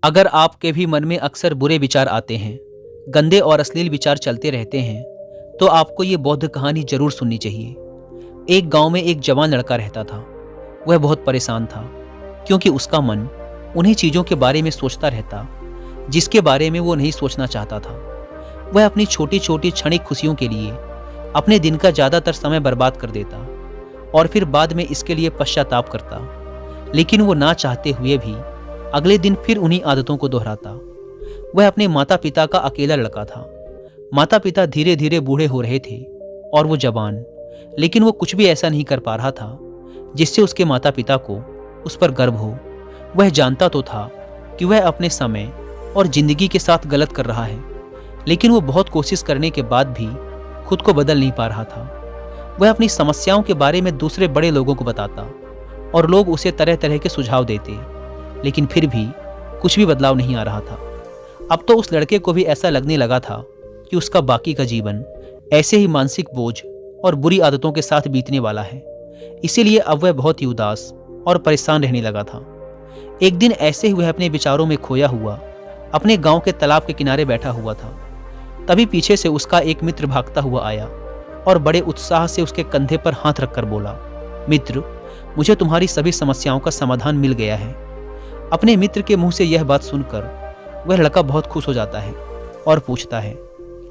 अगर आपके भी मन में अक्सर बुरे विचार आते हैं, गंदे और अश्लील विचार चलते रहते हैं, तो आपको ये बौद्ध कहानी जरूर सुननी चाहिए। एक गांव में एक जवान लड़का रहता था। वह बहुत परेशान था, क्योंकि उसका मन उन्हीं चीज़ों के बारे में सोचता रहता जिसके बारे में वो नहीं सोचना चाहता था। वह अपनी छोटी छोटी क्षणिक खुशियों के लिए अपने दिन का ज़्यादातर समय बर्बाद कर देता और फिर बाद में इसके लिए पश्चाताप करता। लेकिन वो ना चाहते हुए भी अगले दिन फिर उन्हीं आदतों को दोहराता। वह अपने माता पिता का अकेला लड़का था। माता पिता धीरे धीरे बूढ़े हो रहे थे और वो जवान, लेकिन वो कुछ भी ऐसा नहीं कर पा रहा था जिससे उसके माता पिता को उस पर गर्व हो। वह जानता तो था कि वह अपने समय और जिंदगी के साथ गलत कर रहा है, लेकिन वो बहुत कोशिश करने के बाद भी खुद को बदल नहीं पा रहा था। वह अपनी समस्याओं के बारे में दूसरे बड़े लोगों को बताता और लोग उसे तरह तरह के सुझाव देते, लेकिन फिर भी कुछ भी बदलाव नहीं आ रहा था। अब तो उस लड़के को भी ऐसा लगने लगा था कि उसका बाकी का जीवन ऐसे ही मानसिक बोझ और बुरी आदतों के साथ बीतने वाला है। इसीलिए अब वह बहुत ही उदास और परेशान रहने लगा था। एक दिन ऐसे ही वह अपने विचारों में खोया हुआ अपने गांव के तालाब के किनारे बैठा हुआ था। तभी पीछे से उसका एक मित्र भागता हुआ आया और बड़े उत्साह से उसके कंधे पर हाथ रखकर बोला, मित्र, मुझे तुम्हारी सभी समस्याओं का समाधान मिल गया है। अपने मित्र के मुंह से यह बात सुनकर वह लड़का बहुत खुश हो जाता है और पूछता है,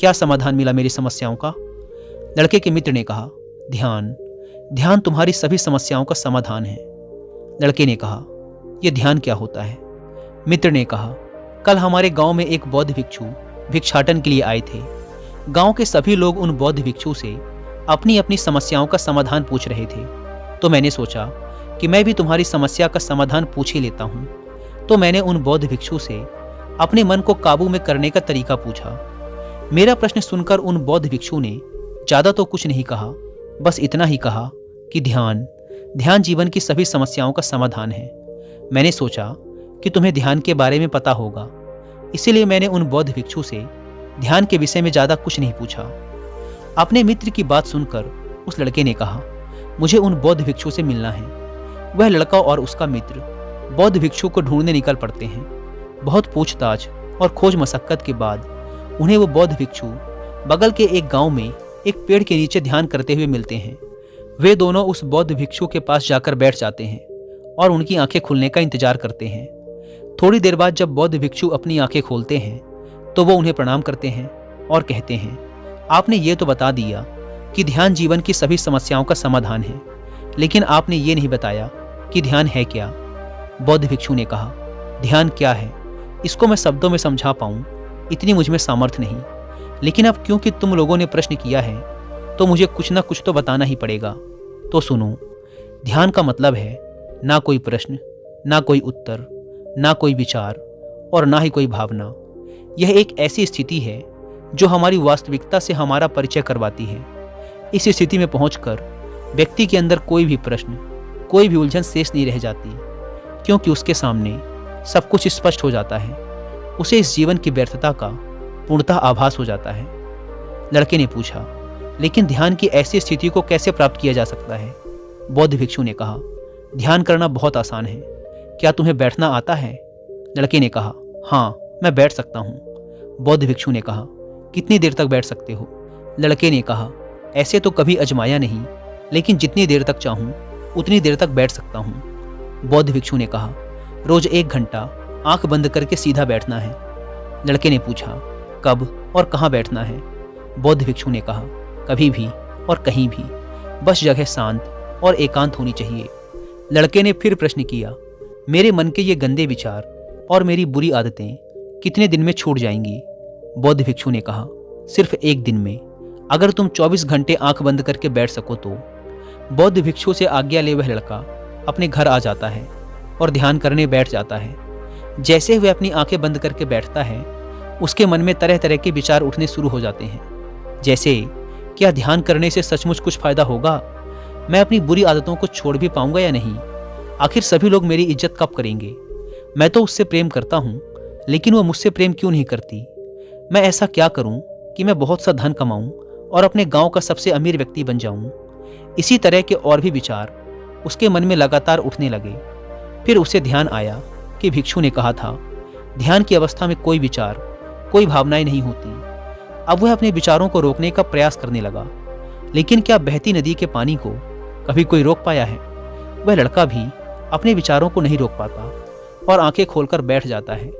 क्या समाधान मिला मेरी समस्याओं का? लड़के के मित्र ने कहा, ध्यान। ध्यान तुम्हारी सभी समस्याओं का समाधान है। लड़के ने कहा, यह ध्यान क्या होता है? मित्र ने कहा, कल हमारे गांव में एक बौद्ध भिक्षु भिक्षाटन के लिए आए थे। गांव के सभी लोग उन बौद्ध भिक्षु से अपनी अपनी समस्याओं का समाधान पूछ रहे थे। तो मैंने सोचा कि मैं भी तुम्हारी समस्या का समाधान पूछ ही लेता हूँ। तो मैंने उन बौद्ध भिक्षु से अपने मन को काबू में करने का तरीका पूछा। मेरा प्रश्न सुनकर उन बौद्ध भिक्षु ने ज़्यादा तो कुछ नहीं कहा, बस इतना ही कहा कि ध्यान, ध्यान जीवन की सभी समस्याओं का समाधान है। मैंने सोचा कि तुम्हें ध्यान के बारे में पता होगा, इसीलिए मैंने उन बौद्ध भिक्षु से ध्यान के विषय में ज़्यादा कुछ नहीं पूछा। अपने मित्र की बात सुनकर उस लड़के ने कहा, मुझे उन बौद्ध भिक्षु से मिलना है। वह लड़का और उसका मित्र बौद्ध भिक्षु को ढूंढने निकल पड़ते हैं। बहुत पूछताछ और खोज मशक्कत के बाद उन्हें वो बौद्ध भिक्षु बगल के एक गांव में एक पेड़ के नीचे ध्यान करते हुए मिलते हैं। वे दोनों उस बौद्ध भिक्षु के पास जाकर बैठ जाते हैं और उनकी आंखें खुलने का इंतजार करते हैं। थोड़ी देर बाद जब बौद्ध भिक्षु अपनी आंखें खोलते हैं तो वो उन्हें प्रणाम करते हैं और कहते हैं, आपने ये तो बता दिया कि ध्यान जीवन की सभी समस्याओं का समाधान है, लेकिन आपने ये नहीं बताया कि ध्यान है क्या। बौद्ध भिक्षु ने कहा, ध्यान क्या है इसको मैं शब्दों में समझा पाऊं इतनी मुझ में सामर्थ्य नहीं, लेकिन अब क्योंकि तुम लोगों ने प्रश्न किया है तो मुझे कुछ ना कुछ तो बताना ही पड़ेगा। तो सुनो, ध्यान का मतलब है ना कोई प्रश्न, ना कोई उत्तर, ना कोई विचार और ना ही कोई भावना। यह एक ऐसी स्थिति है जो हमारी वास्तविकता से हमारा परिचय करवाती है। इस स्थिति में पहुंचकर व्यक्ति के अंदर कोई भी प्रश्न, कोई भी उलझन शेष नहीं रह जाती, क्योंकि उसके सामने सब कुछ स्पष्ट हो जाता है। उसे इस जीवन की व्यर्थता का पूर्णतः आभास हो जाता है। लड़के ने पूछा, लेकिन ध्यान की ऐसी स्थिति को कैसे प्राप्त किया जा सकता है? बौद्ध भिक्षु ने कहा, ध्यान करना बहुत आसान है। क्या तुम्हें बैठना आता है? लड़के ने कहा, हाँ, मैं बैठ सकता हूँ। बौद्ध भिक्षु ने कहा, कितनी देर तक बैठ सकते हो? लड़के ने कहा, ऐसे तो कभी आजमाया नहीं, लेकिन जितनी देर तक चाहूँ उतनी देर तक बैठ सकता हूँ। बौद्ध भिक्षु ने कहा, रोज 1 घंटा आंख बंद करके सीधा बैठना है। लड़के ने पूछा, कब और कहाँ बैठना है? बौद्ध भिक्षु ने कहा, कभी भी और कहीं भी, बस जगह शांत और एकांत होनी चाहिए। लड़के ने फिर प्रश्न किया, मेरे मन के ये गंदे विचार और मेरी बुरी आदतें कितने दिन में छूट जाएंगी? बौद्ध भिक्षु ने कहा, सिर्फ 1 दिन में, अगर तुम 24 घंटे आंख बंद करके बैठ सको तो। बौद्ध भिक्षु से आज्ञा ले वह लड़का अपने घर आ जाता है और ध्यान करने बैठ जाता है। जैसे वह अपनी आंखें बंद करके बैठता है, उसके मन में तरह तरह के विचार उठने शुरू हो जाते हैं। जैसे, क्या ध्यान करने से सचमुच कुछ फायदा होगा? मैं अपनी बुरी आदतों को छोड़ भी पाऊंगा या नहीं? आखिर सभी लोग मेरी इज्जत कब करेंगे? मैं तो उससे प्रेम करता हूँ, लेकिन वो मुझसे प्रेम क्यों नहीं करती? मैं ऐसा क्या करूँ कि मैं बहुत सा धन कमाऊँ और अपने गांव का सबसे अमीर व्यक्ति बन जाऊँ? इसी तरह के और भी विचार उसके मन में लगातार उठने लगे। फिर उसे ध्यान आया कि भिक्षु ने कहा था, ध्यान की अवस्था में कोई विचार, कोई भावनाएं नहीं होती। अब वह अपने विचारों को रोकने का प्रयास करने लगा, लेकिन क्या बहती नदी के पानी को कभी कोई रोक पाया है? वह लड़का भी अपने विचारों को नहीं रोक पाता और आंखें खोलकर बैठ जाता है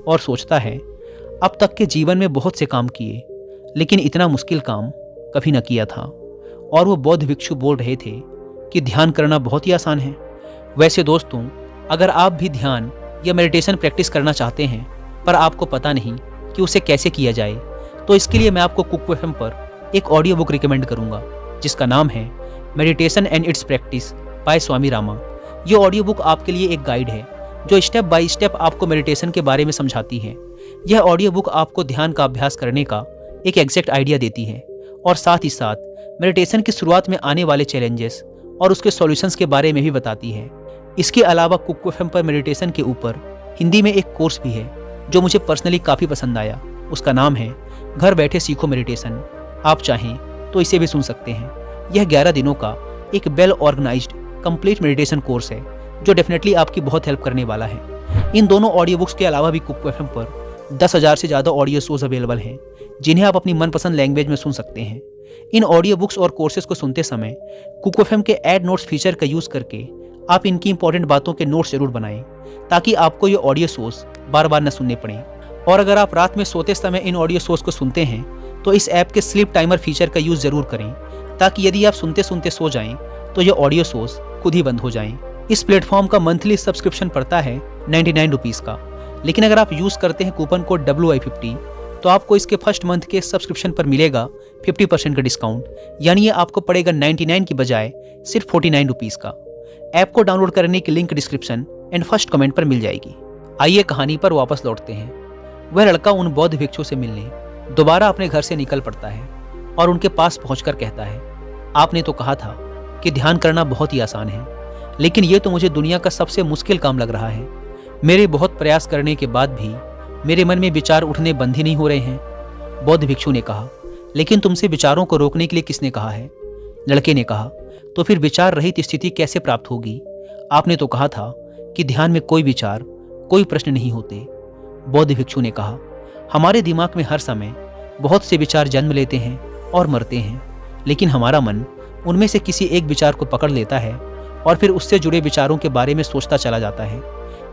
और सोचता है, अब तक के जीवन में बहुत से काम किए, लेकिन इतना मुश्किल काम कभी न किया था। और वो बौद्ध भिक्षु बोल रहे थे कि ध्यान करना बहुत ही आसान है। वैसे दोस्तों, अगर आप भी ध्यान या मेडिटेशन प्रैक्टिस करना चाहते हैं पर आपको पता नहीं कि उसे कैसे किया जाए, तो इसके लिए मैं आपको कुक एफएम पर एक ऑडियो बुक रिकमेंड करूंगा जिसका नाम है meditation and its practice by Swami Rama. ये ऑडियो बुक आपके लिए एक गाइड है जो स्टेप बाय स्टेप आपको मेडिटेशन के बारे में समझाती है। यह ऑडियो बुक आपको ध्यान का अभ्यास करने का एक एग्जैक्ट आइडिया देती है और साथ ही साथ मेडिटेशन की शुरुआत में आने वाले चैलेंजेस और उसके सॉल्यूशंस के बारे में भी बताती है। इसके अलावा कुक एफएम पर मेडिटेशन के ऊपर हिंदी में एक कोर्स भी है जो मुझे पर्सनली काफ़ी पसंद आया। उसका नाम है घर बैठे सीखो मेडिटेशन। आप चाहें तो इसे भी सुन सकते हैं। यह 11 दिनों का एक well organised complete meditation course है जो डेफिनेटली आपकी बहुत हेल्प करने वाला है। इन दोनों ऑडियो बुक्स के अलावा भी कुक एफएम पर 10,000 से ज़्यादा ऑडियो शोज अवेलेबल हैं जिन्हें आप अपनी मनपसंद लैंग्वेज में सुन सकते हैं। इन ऑडियो बुक्स और कोर्सेज को सुनते समय कुक एफएम के ऐड नोट्स फीचर का यूज़ करके आप इनकी इंपॉर्टेंट बातों के नोट्स जरूर बनाएं ताकि आपको ये ऑडियो शोज बार बार न सुनने पड़ें। और अगर आप रात में सोते समय इन ऑडियो शोज को सुनते हैं तो इस ऐप के स्लीप टाइमर फीचर का यूज़ जरूर करें ताकि यदि आप सुनते सुनते सो जाएं तो ये ऑडियो शोज खुद ही बंद हो जाएं। इस प्लेटफॉर्म का मंथली सब्सक्रिप्शन पड़ता है 99 रुपीज़ का, लेकिन अगर आप यूज़ करते हैं कूपन कोड WI50 तो आपको इसके फर्स्ट मंथ के सब्सक्रिप्शन पर मिलेगा 50% का डिस्काउंट, यानी ये आपको पड़ेगा 99 की बजाय सिर्फ 49 रुपीज़ का। ऐप को डाउनलोड करने की link description and first comment पर मिल जाएगी। आइए कहानी पर वापस लौटते हैं। वह लड़का उन बौद्ध भिक्षु से मिलने दोबारा अपने घर से निकल पड़ता है और उनके पास पहुंचकर कहता है, आपने तो कहा था कि ध्यान करना बहुत ही आसान है, लेकिन ये तो मुझे दुनिया का सबसे मुश्किल काम लग रहा है। मेरे बहुत प्रयास करने के बाद भी मेरे मन में विचार उठने बंद ही नहीं हो रहे हैं। बौद्ध भिक्षु ने कहा, लेकिन तुमसे विचारों को रोकने के लिए किसने कहा है? लड़के ने कहा, तो फिर विचार रहित स्थिति कैसे प्राप्त होगी? आपने तो कहा था कि ध्यान में कोई विचार, कोई प्रश्न नहीं होते। बौद्ध भिक्षु ने कहा, हमारे दिमाग में हर समय बहुत से विचार जन्म लेते हैं और मरते हैं, लेकिन हमारा मन उनमें से किसी एक विचार को पकड़ लेता है और फिर उससे जुड़े विचारों के बारे में सोचता चला जाता है।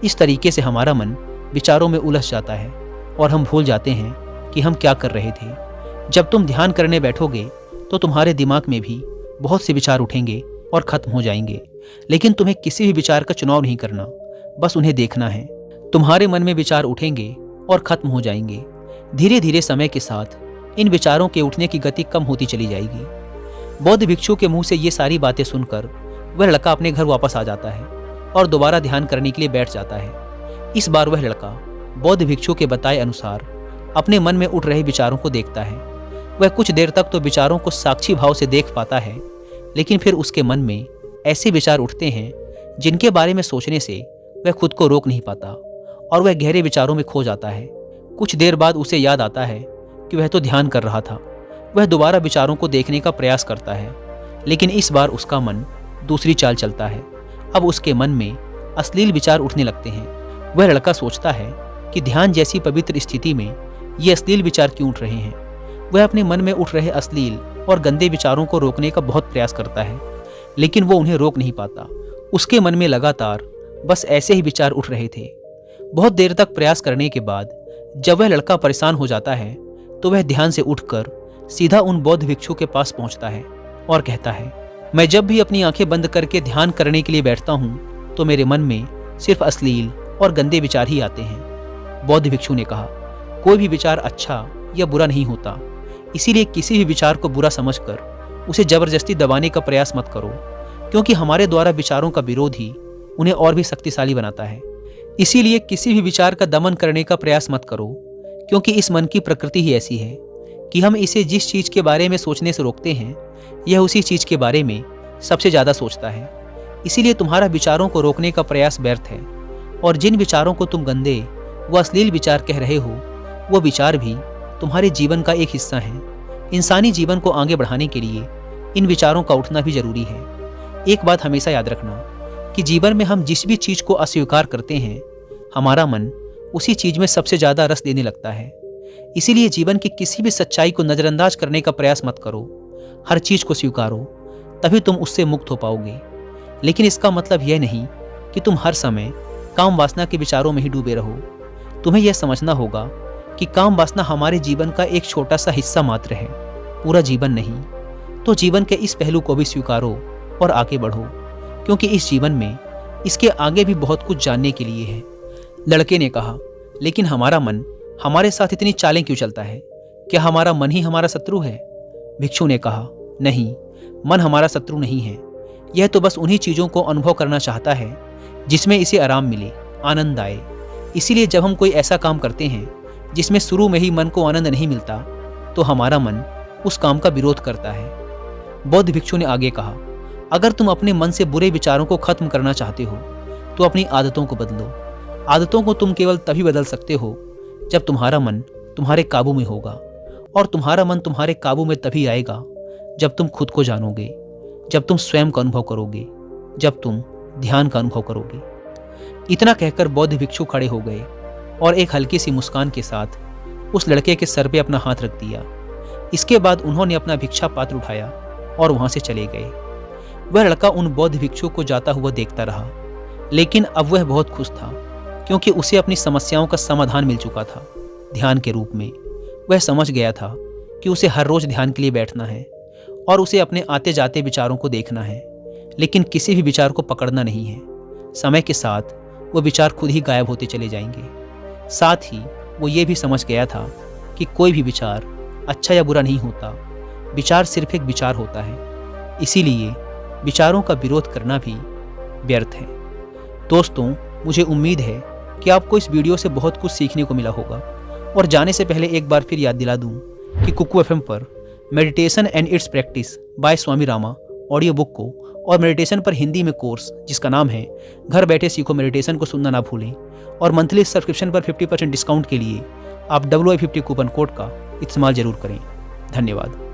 इस तरीके से हमारा मन विचारों में उलझ जाता है और हम भूल जाते हैं कि हम क्या कर रहे थे। जब तुम ध्यान करने बैठोगे तो तुम्हारे दिमाग में भी बहुत से विचार उठेंगे और खत्म हो जाएंगे, लेकिन तुम्हें किसी भी विचार का चुनाव नहीं करना, बस उन्हें देखना है। तुम्हारे मन में विचार उठेंगे और खत्म हो जाएंगे। धीरे धीरे समय के साथ इन विचारों के उठने की गति कम होती चली जाएगी। बौद्ध भिक्षु के मुंह से ये सारी बातें सुनकर वह लड़का अपने घर वापस आ जाता है और दोबारा ध्यान करने के लिए बैठ जाता है। इस बार वह लड़का बौद्ध भिक्षु के बताए अनुसार अपने मन में उठ रहे विचारों को देखता है। वह कुछ देर तक तो विचारों को साक्षी भाव से देख पाता है, लेकिन फिर उसके मन में ऐसे विचार उठते हैं जिनके बारे में सोचने से वह खुद को रोक नहीं पाता और वह गहरे विचारों में खो जाता है। कुछ देर बाद उसे याद आता है कि वह तो ध्यान कर रहा था। वह दोबारा विचारों को देखने का प्रयास करता है, लेकिन इस बार उसका मन दूसरी चाल चलता है। अब उसके मन में अश्लील विचार उठने लगते हैं। वह लड़का सोचता है कि ध्यान जैसी पवित्र स्थिति में ये अश्लील विचार क्यों उठ रहे हैं। वह अपने मन में उठ रहे अश्लील और गंदे विचारों को रोकने का बहुत प्रयास करता है, लेकिन वो उन्हें रोक नहीं पाता। उसके मन में लगातार बस ऐसे ही विचार उठ रहे थे। बहुत देर तक प्रयास करने के बाद जब वह लड़का परेशान हो जाता है तो वह ध्यान से उठकर सीधा उन बौद्ध भिक्षु के पास पहुंचता है और कहता है, मैं जब भी अपनी आंखें बंद करके ध्यान करने के लिए बैठता हूँ तो मेरे मन में सिर्फ अश्लील और गंदे विचार ही आते हैं। बौद्ध भिक्षु ने कहा, कोई भी विचार अच्छा या बुरा नहीं होता, इसीलिए किसी भी विचार को बुरा समझकर उसे जबरदस्ती दबाने का प्रयास मत करो, क्योंकि हमारे द्वारा विचारों का विरोध ही उन्हें और भी शक्तिशाली बनाता है। इसीलिए किसी भी विचार का दमन करने का प्रयास मत करो, क्योंकि इस मन की प्रकृति ही ऐसी है कि हम इसे जिस चीज़ के बारे में सोचने से रोकते हैं यह उसी चीज़ के बारे में सबसे ज़्यादा सोचता है। इसीलिए तुम्हारा विचारों को रोकने का प्रयास व्यर्थ है, और जिन विचारों को तुम गंदे व अश्लील विचार कह रहे हो वो विचार भी तुम्हारे जीवन का एक हिस्सा है। इंसानी जीवन को आगे बढ़ाने के लिए इन विचारों का उठना भी जरूरी है। एक बात हमेशा याद रखना कि जीवन में हम जिस भी चीज़ को अस्वीकार करते हैं हमारा मन उसी चीज में सबसे ज्यादा रस देने लगता है। इसीलिए जीवन की किसी भी सच्चाई को नजरअंदाज करने का प्रयास मत करो। हर चीज को स्वीकारो, तभी तुम उससे मुक्त हो पाओगे। लेकिन इसका मतलब यह नहीं कि तुम हर समय काम वासना के विचारों में ही डूबे रहो। तुम्हें यह समझना होगा कि काम वासना हमारे जीवन का एक छोटा सा हिस्सा मात्र है, पूरा जीवन नहीं। तो जीवन के इस पहलू को भी स्वीकारो और आगे बढ़ो, क्योंकि इस जीवन में इसके आगे भी बहुत कुछ जानने के लिए है। लड़के ने कहा, लेकिन हमारा मन हमारे साथ इतनी चालें क्यों चलता है? क्या हमारा मन ही हमारा शत्रु है? भिक्षु ने कहा, नहीं, मन हमारा शत्रु नहीं है। यह तो बस उन्हीं चीज़ों को अनुभव करना चाहता है जिसमें इसे आराम मिले, आनंद आए। इसीलिए जब हम कोई ऐसा काम करते हैं जिसमें शुरू में ही मन को आनंद नहीं मिलता, तो हमारा मन उस काम का विरोध करता है। बौद्ध भिक्षु ने आगे कहा, अगर तुम अपने मन से बुरे विचारों को खत्म करना चाहते हो तो अपनी आदतों को बदलो। आदतों को तुम केवल तभी बदल सकते हो जब तुम्हारा मन तुम्हारे काबू में होगा, और तुम्हारा मन तुम्हारे काबू में तभी आएगा जब तुम खुद को जानोगे, जब तुम स्वयं का अनुभव करोगे, जब तुम ध्यान का अनुभव करोगे। इतना कहकर बौद्ध भिक्षु खड़े हो गए और एक हल्की सी मुस्कान के साथ उस लड़के के सर पे अपना हाथ रख दिया। इसके बाद उन्होंने अपना भिक्षा पात्र उठाया और वहां से चले गए। वह लड़का उन बौद्ध भिक्षु को जाता हुआ देखता रहा, लेकिन अब वह बहुत खुश था, क्योंकि उसे अपनी समस्याओं का समाधान मिल चुका था ध्यान के रूप में। वह समझ गया था कि उसे हर रोज ध्यान के लिए बैठना है और उसे अपने आते जाते विचारों को देखना है, लेकिन किसी भी विचार को पकड़ना नहीं है। समय के साथ वो विचार खुद ही गायब होते चले जाएंगे। साथ ही वो ये भी समझ गया था कि कोई भी विचार अच्छा या बुरा नहीं होता, विचार सिर्फ एक विचार होता है। इसीलिए विचारों का विरोध करना भी व्यर्थ है। दोस्तों, मुझे उम्मीद है कि आपको इस वीडियो से बहुत कुछ सीखने को मिला होगा। और जाने से पहले एक बार फिर याद दिला दूं कि कुकू FM पर meditation and its practice by Swami Rama audio book को और मेडिटेशन पर हिंदी में कोर्स जिसका नाम है घर बैठे सीखो मेडिटेशन को सुनना ना भूलें। और मंथली सब्सक्रिप्शन पर 50% डिस्काउंट के लिए आप WI50 कूपन कोड का इस्तेमाल जरूर करें। धन्यवाद।